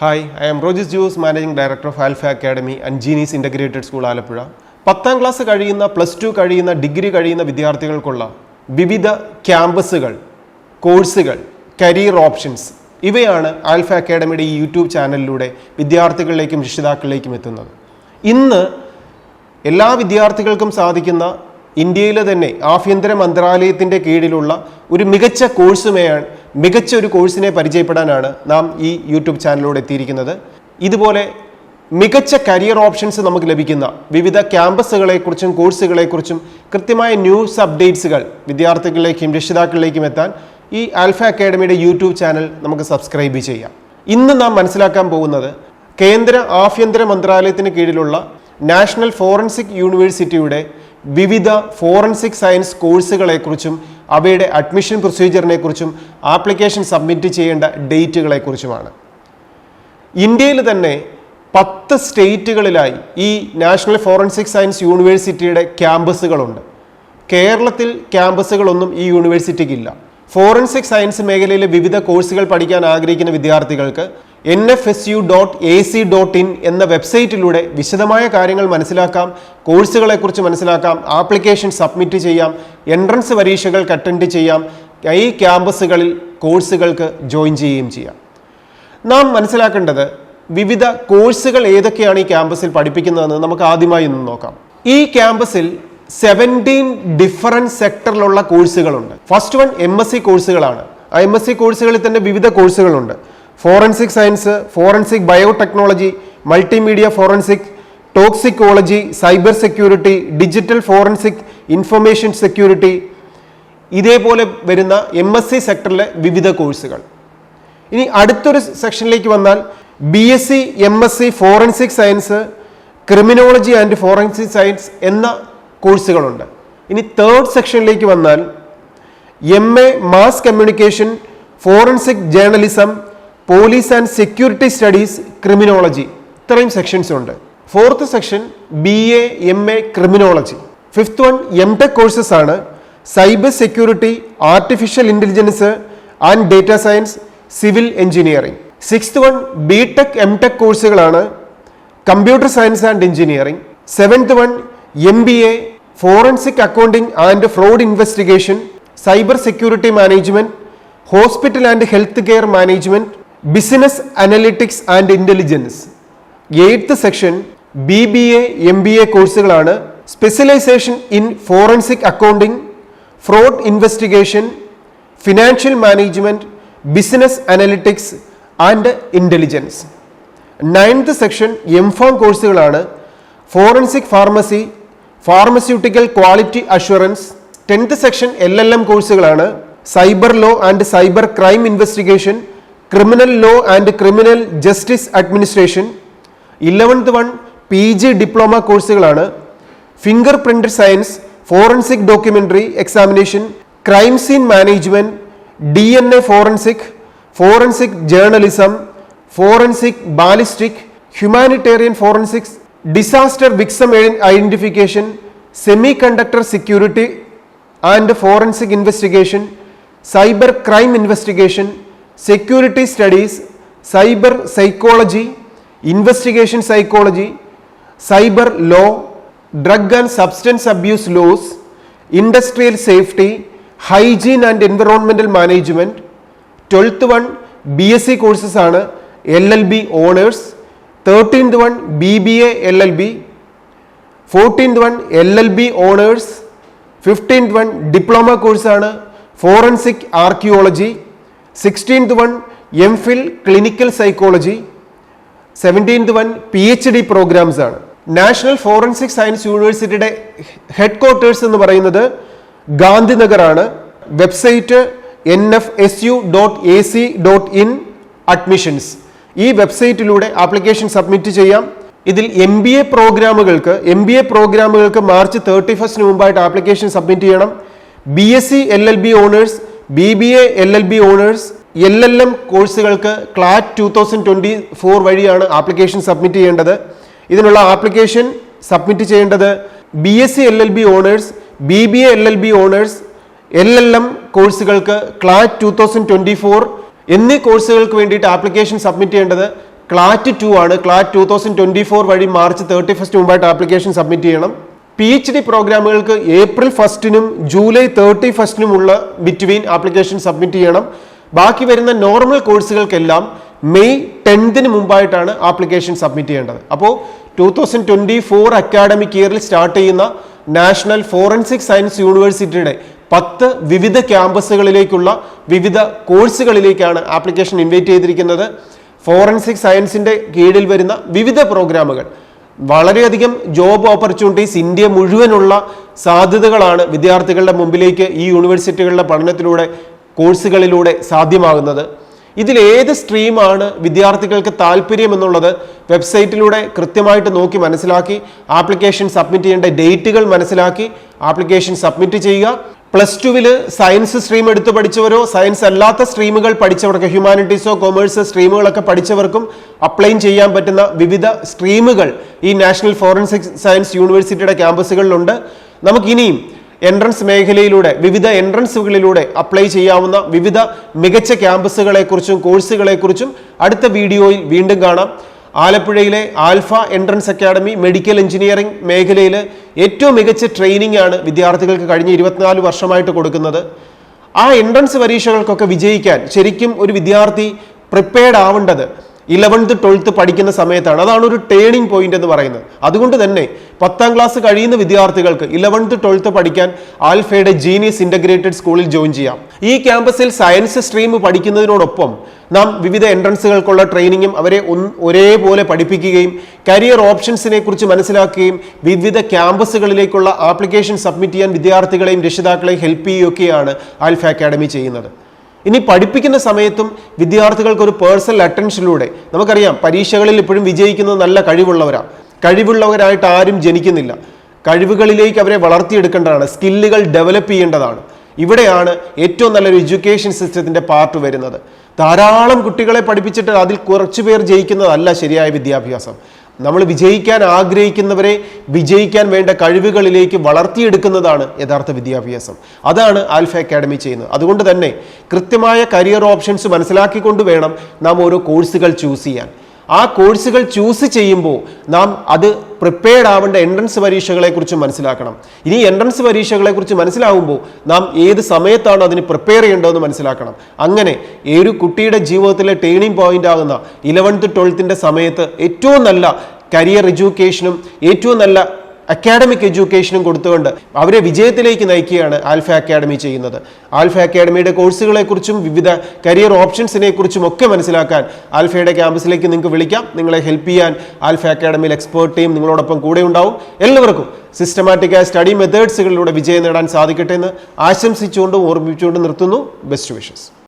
Hi, I am Rogis Juice, Managing Director of Alpha Academy and Genies Integrated School, Alappuzha. 10th class കഴിയുന്ന +2 കഴിയുന്ന degree കഴിയുന്ന വിദ്യാർത്ഥികൾക്കുള്ള വിവിധ ക്യാമ്പസുകൾ, കോഴ്സുകൾ, കരിയർ ഓപ്ഷൻസ് ഇവയാണ് ആൽഫ അക്കാഡമിയുടെ ഈ യൂട്യൂബ് ചാനലിലൂടെ വിദ്യാർത്ഥികളിലേക്കും രക്ഷിതാക്കളിലേക്കും എത്തുന്നത്. ഇന്ന് എല്ലാ വിദ്യാർത്ഥികൾക്കും സാധിക്കുന്ന ഇന്ത്യയിലെ തന്നെ ആഭ്യന്തര മന്ത്രാലയത്തിൻ്റെ കീഴിലുള്ള ഒരു മികച്ച ഒരു കോഴ്സിനെ പരിചയപ്പെടാനാണ് നാം ഈ യൂട്യൂബ് ചാനലിലൂടെ എത്തിയിരിക്കുന്നത്. ഇതുപോലെ മികച്ച കരിയർ ഓപ്ഷൻസ് നമുക്ക് ലഭിക്കുന്ന വിവിധ ക്യാമ്പസുകളെക്കുറിച്ചും കോഴ്സുകളെക്കുറിച്ചും കൃത്യമായ ന്യൂസ് അപ്ഡേറ്റ്സുകൾ വിദ്യാർത്ഥികളിലേക്കും രക്ഷിതാക്കളിലേക്കും എത്താൻ ഈ ആൽഫ അക്കാഡമിയുടെ യൂട്യൂബ് ചാനൽ നമുക്ക് സബ്സ്ക്രൈബ് ചെയ്യാം. ഇന്ന് നാം മനസ്സിലാക്കാൻ പോകുന്നത് കേന്ദ്ര ആഭ്യന്തര മന്ത്രാലയത്തിന് കീഴിലുള്ള നാഷണൽ ഫോറൻസിക് യൂണിവേഴ്സിറ്റിയുടെ വിവിധ ഫോറൻസിക് സയൻസ് കോഴ്സുകളെക്കുറിച്ചും അവയുടെ അഡ്മിഷൻ പ്രൊസീജിയറിനെക്കുറിച്ചും ആപ്ലിക്കേഷൻ സബ്മിറ്റ് ചെയ്യേണ്ട ഡേറ്റുകളെക്കുറിച്ചുമാണ്. ഇന്ത്യയിൽ തന്നെ 10 സ്റ്റേറ്റുകളിലായി ഈ നാഷണൽ ഫോറൻസിക് സയൻസ് യൂണിവേഴ്സിറ്റിയുടെ ക്യാമ്പസുകളുണ്ട്. കേരളത്തിൽ ക്യാമ്പസുകളൊന്നും ഈ യൂണിവേഴ്സിറ്റിക്കില്ല. ഫോറൻസിക് സയൻസ് മേഖലയിലെ വിവിധ കോഴ്സുകൾ പഠിക്കാൻ ആഗ്രഹിക്കുന്ന വിദ്യാർത്ഥികൾക്ക് nfsu.ac.in എന്ന വെബ്സൈറ്റിലൂടെ വിശദമായ കാര്യങ്ങൾ മനസ്സിലാക്കാം, കോഴ്സുകളെക്കുറിച്ച് മനസ്സിലാക്കാം, ആപ്ലിക്കേഷൻ സബ്മിറ്റ് ചെയ്യാം, എൻട്രൻസ് പരീക്ഷകൾ അറ്റൻഡ് ചെയ്യാം, ഈ ക്യാമ്പസുകളിൽ കോഴ്സുകൾക്ക് ജോയിൻ ചെയ്യുകയും ചെയ്യാം. നാം മനസ്സിലാക്കേണ്ടത് വിവിധ കോഴ്സുകൾ ഏതൊക്കെയാണ് ഈ ക്യാമ്പസിൽ പഠിപ്പിക്കുന്നതെന്ന് നമുക്ക് ആദ്യമായി ഒന്ന് നോക്കാം. ഈ ക്യാമ്പസിൽ 17 ഡിഫറൻറ്റ് സെക്ടറിലുള്ള കോഴ്സുകളുണ്ട്. ഫസ്റ്റ് വൺ MSc കോഴ്സുകളാണ്. ആ MSc കോഴ്സുകളിൽ തന്നെ വിവിധ കോഴ്സുകളുണ്ട്. Forensic science, forensic biotechnology, multimedia forensic, toxicology, cyber security, digital forensic, information security, ഇതേപോലെ വരുന്ന MSc സെക്ടറിലെ വിവിധ കോഴ്സുകൾ. ഇനി അടുത്തൊരു സെക്ഷനിലേക്ക് വന്നാൽ BSc, MSc forensic science, criminology and forensic science എന്ന കോഴ്സുകളുണ്ട്. ഇനി തേർഡ് സെക്ഷനിലേക്ക് വന്നാൽ MA mass communication, forensic journalism, police and security studies, criminology, ഇത്രയും സെക്ഷൻസ് ഉണ്ട്. Fourth section BA, MA criminology. Fifth one MTech courses ആണ്. Cyber security, artificial intelligence and data science, civil engineering. Sixth one BTech, MTech കോഴ്സുകളാണ്. Computer science and engineering. Seventh one MBA forensic accounting and fraud investigation, cyber security management, hospital and health care management, business analytics and intelligence. Eighth section BBA, MBA കോഴ്സുകളാണ്. Specialisation in forensic accounting, fraud investigation, financial management, business analytics and intelligence. Ninth section MPharm കോഴ്സുകളാണ്. Forensic pharmacy, pharmaceutical quality assurance. 10th section LLM കോഴ്സുകളാണ്. Cyber law and cyber crime investigation, criminal law and criminal justice administration. 11th one PG diploma കോഴ്സുകളാണ്. Fingerprint science, forensic documentary examination, crime scene management, DNA forensic, forensic journalism, forensic ballistic, humanitarian forensics, disaster victim identification, semiconductor security and forensic investigation, cyber crime investigation, security studies, cyber psychology, investigation psychology, cyber law, drug and substance abuse laws, industrial safety, hygiene and environmental management. 12th one BSc courses ആണ്. LLB honours. 13th one BBA LLB. 14th one LLB honours. 15th one diploma കോഴ്സാണ് forensic archaeology. 16th one MPhil clinical psychology. 17th one PhD programmes ആണ്. National forensic science യൂണിവേഴ്സിറ്റിയുടെ headquarters എന്ന് പറയുന്നത് ഗാന്ധിനഗർ ആണ്. Website nfsu.ac.in admissions. ഈ വെബ്സൈറ്റിലൂടെ application submit ചെയ്യാം. ഇതിൽ MBA പ്രോഗ്രാമുകൾക്ക് March 31 മുമ്പായിട്ട് ആപ്ലിക്കേഷൻ സബ്മിറ്റ് ചെയ്യണം. BSc LLB honours, BBA LLB honours, LLM കോഴ്സുകൾക്ക് CLAT 2024 വഴിയാണ് ആപ്ലിക്കേഷൻ സബ്മിറ്റ് ചെയ്യേണ്ടത്. ഇതിനുള്ള ആപ്ലിക്കേഷൻ സബ്മിറ്റ് ചെയ്യേണ്ടത് BSc LLB honours, BBA LLB honours, LLM കോഴ്സുകൾക്ക് CLAT 2024 എന്നീ കോഴ്സുകൾക്ക് വേണ്ടിയിട്ട് ആപ്ലിക്കേഷൻ സബ്മിറ്റ് ചെയ്യേണ്ടത് ക്ലാറ്റ് 2 ആണ്. ക്ലാറ്റ് 2024 വഴി മാർച്ച് 31 മുമ്പായിട്ട് ആപ്ലിക്കേഷൻ സബ്മിറ്റ് ചെയ്യണം. PhD പ്രോഗ്രാമുകൾക്ക് April 1 July 31 between application submit ചെയ്യണം. ബാക്കി വരുന്ന നോർമൽ കോഴ്സുകൾക്കെല്ലാം മെയ് 10 മുമ്പായിട്ടാണ് ആപ്ലിക്കേഷൻ സബ്മിറ്റ് ചെയ്യേണ്ടത്. അപ്പോൾ 2024 അക്കാഡമിക് ഇയറിൽ സ്റ്റാർട്ട് ചെയ്യുന്ന നാഷണൽ ഫോറൻസിക് സയൻസ് യൂണിവേഴ്സിറ്റിയുടെ 10 വിവിധ ക്യാമ്പസുകളിലേക്കുള്ള വിവിധ കോഴ്സുകളിലേക്കാണ് ആപ്ലിക്കേഷൻ ഇൻവൈറ്റ് ചെയ്തിരിക്കുന്നത്. ഫോറൻസിക് സയൻസിന്റെ കീഴിൽ വരുന്ന വിവിധ പ്രോഗ്രാമുകൾ, വളരെയധികം ജോബ് ഓപ്പർച്യൂണിറ്റീസ് ഇന്ത്യ മുഴുവനുള്ള സാധ്യതകളാണ് വിദ്യാർത്ഥികളുടെ മുമ്പിലേക്ക് ഈ യൂണിവേഴ്സിറ്റികളുടെ പഠനത്തിലൂടെ കോഴ്സുകളിലൂടെ സാധ്യമാകുന്നത്. ഇതിലേത് സ്ട്രീമാണ് വിദ്യാർത്ഥികൾക്ക് താല്പര്യം എന്നുള്ളത് വെബ്സൈറ്റിലൂടെ കൃത്യമായിട്ട് നോക്കി മനസ്സിലാക്കി ആപ്ലിക്കേഷൻ സബ്മിറ്റ് ചെയ്യേണ്ട ഡേറ്റുകൾ മനസ്സിലാക്കി ആപ്ലിക്കേഷൻ സബ്മിറ്റ് ചെയ്യുക. +2 സയൻസ് സ്ട്രീം എടുത്ത് പഠിച്ചവരോ സയൻസ് അല്ലാത്ത സ്ട്രീമുകൾ പഠിച്ചവർക്ക്, ഹ്യൂമാനിറ്റീസോ കൊമേഴ്സ് സ്ട്രീമുകളൊക്കെ പഠിച്ചവർക്കും അപ്ലൈ ചെയ്യാൻ പറ്റുന്ന വിവിധ സ്ട്രീമുകൾ ഈ നാഷണൽ ഫോറൻസിക് സയൻസ് യൂണിവേഴ്സിറ്റിയുടെ ക്യാമ്പസുകളിലുണ്ട്. നമുക്കിനിയും എൻട്രൻസ് മേഖലയിലൂടെ വിവിധ എൻട്രൻസുകളിലൂടെ അപ്ലൈ ചെയ്യാവുന്ന വിവിധ മികച്ച ക്യാമ്പസുകളെക്കുറിച്ചും കോഴ്സുകളെക്കുറിച്ചും അടുത്ത വീഡിയോയിൽ വീണ്ടും കാണാം. ആലപ്പുഴയിലെ alpha entrance academy medical engineering മേഖലയിൽ ഏറ്റവും മികച്ച ട്രെയിനിങ് ആണ് വിദ്യാർത്ഥികൾക്ക് കഴിഞ്ഞ 24 വർഷമായിട്ട് കൊടുക്കുന്നത്. ആ എൻട്രൻസ് പരീക്ഷകൾക്കൊക്കെ വിജയിക്കാൻ ശരിക്കും ഒരു വിദ്യാർത്ഥി പ്രിപ്പയർഡ് ആവേണ്ടത് 11th 12th പഠിക്കുന്ന സമയത്താണ്. അതാണ് ഒരു ടേണിംഗ് പോയിന്റ് എന്ന് പറയുന്നത്. അതുകൊണ്ട് തന്നെ 10ാം ക്ലാസ് കഴിയുന്ന വിദ്യാർത്ഥികൾക്ക് 11th 12th പഠിക്കാൻ ആൽഫയുടെ ജീനിയസ് ഇന്റഗ്രേറ്റഡ് സ്കൂളിൽ ജോയിൻ ചെയ്യാം. ഈ ക്യാമ്പസിൽ സയൻസ് സ്ട്രീം പഠിക്കുന്നതിനോടൊപ്പം നാം വിവിധ എൻട്രൻസുകൾക്കുള്ള ട്രെയിനിങ്ങും അവരെ ഒരേപോലെ പഠിപ്പിക്കുകയും കരിയർ ഓപ്ഷൻസിനെ കുറിച്ച് മനസ്സിലാക്കുകയും വിവിധ ക്യാമ്പസുകളിലേക്കുള്ള ആപ്ലിക്കേഷൻ സബ്മിറ്റ് ചെയ്യാൻ വിദ്യാർത്ഥികളെയും രക്ഷിതാക്കളെയും ഹെൽപ്പ് ചെയ്യുകയൊക്കെയാണ് ആൽഫ അക്കാഡമി ചെയ്യുന്നത്. ഇനി പഠിപ്പിക്കുന്ന സമയത്തും വിദ്യാർത്ഥികൾക്ക് ഒരു പേഴ്സണൽ അറ്റൻഷനിലൂടെ, നമുക്കറിയാം പരീക്ഷകളിൽ ഇപ്പോഴും വിജയിക്കുന്നത് നല്ല കഴിവുള്ളവരാണ്. കഴിവുള്ളവരായിട്ട് ആരും ജനിക്കുന്നില്ല. കഴിവുകളിലേക്ക് അവരെ വളർത്തിയെടുക്കേണ്ടതാണ്, സ്കില്ലുകൾ ഡെവലപ്പ് ചെയ്യേണ്ടതാണ്. ഇവിടെയാണ് ഏറ്റവും നല്ലൊരു എഡ്യൂക്കേഷൻ സിസ്റ്റത്തിന്റെ പാർട്ട് വരുന്നത്. ധാരാളം കുട്ടികളെ പഠിപ്പിച്ചിട്ട് അതിൽ കുറച്ചു പേർ ജയിക്കുന്നതല്ല ശരിയായ വിദ്യാഭ്യാസം. നമ്മൾ വിജയിക്കാൻ ആഗ്രഹിക്കുന്നവരെ വിജയിക്കാൻ വേണ്ട കഴിവുകളിലേക്ക് വളർത്തിയെടുക്കുന്നതാണ് യഥാർത്ഥ വിദ്യാഭ്യാസം. അതാണ് ആൽഫ അക്കാഡമി ചെയ്യുന്നത്. അതുകൊണ്ട് തന്നെ കൃത്യമായ കരിയർ ഓപ്ഷൻസ് മനസ്സിലാക്കിക്കൊണ്ട് വേണം നാം ഓരോ കോഴ്സുകൾ ചൂസ് ചെയ്യാൻ. ആ കോഴ്സുകൾ ചൂസ് ചെയ്യുമ്പോൾ നാം അത് പ്രിപ്പയർഡ് ആവേണ്ട എൻട്രൻസ് പരീക്ഷകളെക്കുറിച്ച് മനസ്സിലാക്കണം. ഇനി എൻട്രൻസ് പരീക്ഷകളെക്കുറിച്ച് മനസ്സിലാവുമ്പോൾ നാം ഏത് സമയത്താണ് അതിന് പ്രിപ്പയർ ചെയ്യേണ്ടതെന്ന് മനസ്സിലാക്കണം. അങ്ങനെ ഒരു കുട്ടിയുടെ ജീവിതത്തിലെ ടേണിംഗ് പോയിന്റ് ആകുന്ന 11th 12th സമയത്ത് ഏറ്റവും നല്ല കരിയർ എഡ്യൂക്കേഷനും ഏറ്റവും നല്ല അക്കാഡമിക് എഡ്യൂക്കേഷനും കൊടുത്തുകൊണ്ട് അവരെ വിജയത്തിലേക്ക് നയിക്കുകയാണ് ആൽഫ അക്കാഡമി ചെയ്യുന്നത്. ആൽഫ അക്കാഡമിയുടെ കോഴ്സുകളെക്കുറിച്ചും വിവിധ കരിയർ ഓപ്ഷൻസിനെ കുറിച്ചും ഒക്കെ മനസ്സിലാക്കാൻ ആൽഫയുടെ ക്യാമ്പസിലേക്ക് നിങ്ങൾക്ക് വിളിക്കാം. നിങ്ങളെ ഹെൽപ്പ് ചെയ്യാൻ ആൽഫ അക്കാഡമിയിൽ എക്സ്പേർട്ട് ടീം നിങ്ങളോടൊപ്പം കൂടെ ഉണ്ടാവും. എല്ലാവർക്കും സിസ്റ്റമാറ്റിക്കായ സ്റ്റഡി മെത്തേഡ്സുകളിലൂടെ വിജയം നേടാൻ സാധിക്കട്ടെ എന്ന് ആശംസിച്ചുകൊണ്ടും ഓർമ്മിച്ചുകൊണ്ടും നിർത്തുന്നു. Best wishes.